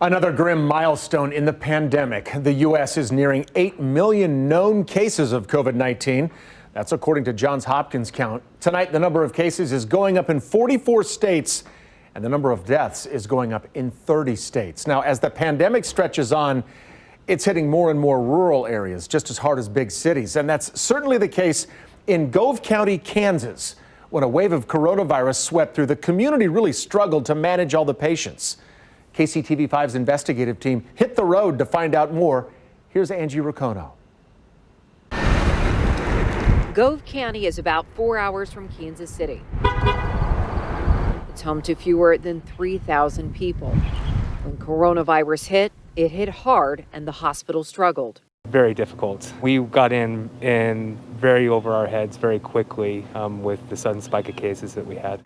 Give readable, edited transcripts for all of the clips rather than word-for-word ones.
Another grim milestone in the pandemic. The U.S. is nearing 8 million known cases of COVID-19. That's according to Johns Hopkins count. Tonight, the number of cases is going up in 44 states, and the number of deaths is going up in 30 states. Now, as the pandemic stretches on, it's hitting more and more rural areas just as hard as big cities. And that's certainly the case in Gove County, Kansas. When a wave of coronavirus swept through, the community really struggled to manage all the patients. KCTV5's investigative team hit the road to find out more. Here's Angie Racono. Gove County is about 4 hours from Kansas City. It's home to fewer than 3,000 people. When coronavirus hit, it hit hard and the hospital struggled. Very difficult. We got in very over our heads very quickly with the sudden spike of cases that we had.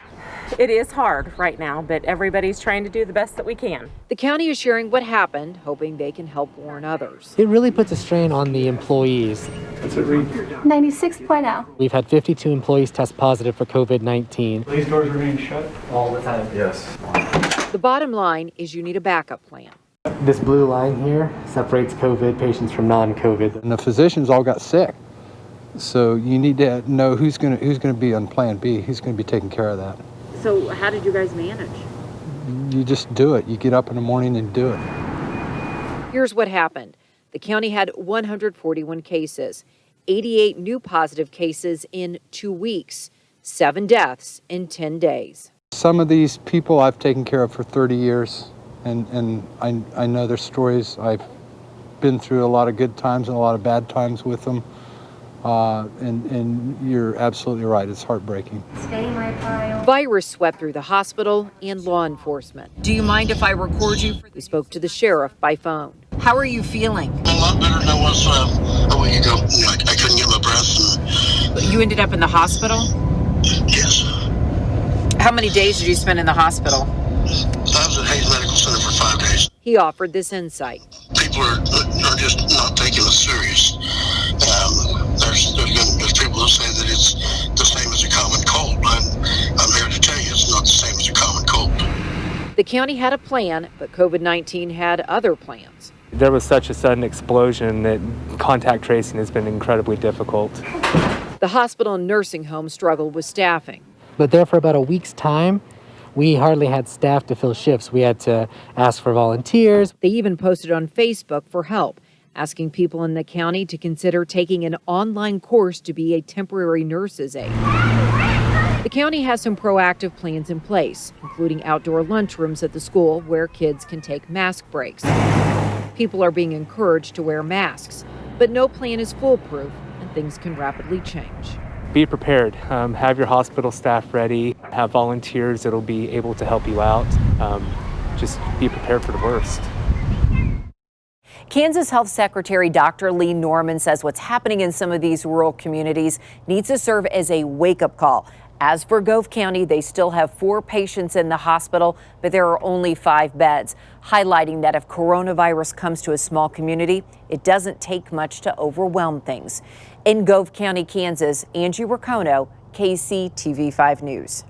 It is hard right now, but everybody's trying to do the best that we can. The county is sharing what happened, hoping they can help warn others. It really puts a strain on the employees. 96.0. We've had 52 employees test positive for COVID-19. These doors remain shut all the time. Yes. The bottom line is you need a backup plan. This blue line here separates COVID patients from non-COVID. And the physicians all got sick. So you need to know who's going to be on plan B, who's going to be taking care of that. So how did you guys manage? You just do it. You get up in the morning and do it. Here's what happened. The county had 141 cases, 88 new positive cases in 2 weeks, 7 deaths in 10 days. Some of these people I've taken care of for 30 years. And I know their stories. I've been through a lot of good times and a lot of bad times with them. And you're absolutely right. It's heartbreaking. Virus swept through the hospital and law enforcement. Do you mind if I record you? We spoke to the sheriff by phone. How are you feeling? A lot better than I was a week ago. I couldn't get my breath. You ended up in the hospital? Yes. How many days did you spend in the hospital? I was at Hayes Medical Center for 5 days. He offered this insight. People are just not taking us serious. There's people who say that it's the same as a common cold, but I'm here to tell you it's not the same as a common cold. The county had a plan, but COVID-19 had other plans. There was such a sudden explosion that contact tracing has been incredibly difficult. The hospital and nursing home struggled with staffing. But there for about a week's time, we hardly had staff to fill shifts. We had to ask for volunteers. They even posted on Facebook for help, asking people in the county to consider taking an online course to be a temporary nurse's aide. The county has some proactive plans in place, including outdoor lunchrooms at the school where kids can take mask breaks. People are being encouraged to wear masks, but no plan is foolproof and things can rapidly change. Be prepared. Have your hospital staff ready. Have volunteers that'll be able to help you out. Just be prepared for the worst. Kansas Health Secretary Dr. Lee Norman says what's happening in some of these rural communities needs to serve as a wake-up call. As for Gove County, they still have 4 patients in the hospital, but there are only 5 beds, highlighting that if coronavirus comes to a small community, it doesn't take much to overwhelm things. In Gove County, Kansas, Angie Racono, KCTV5 News.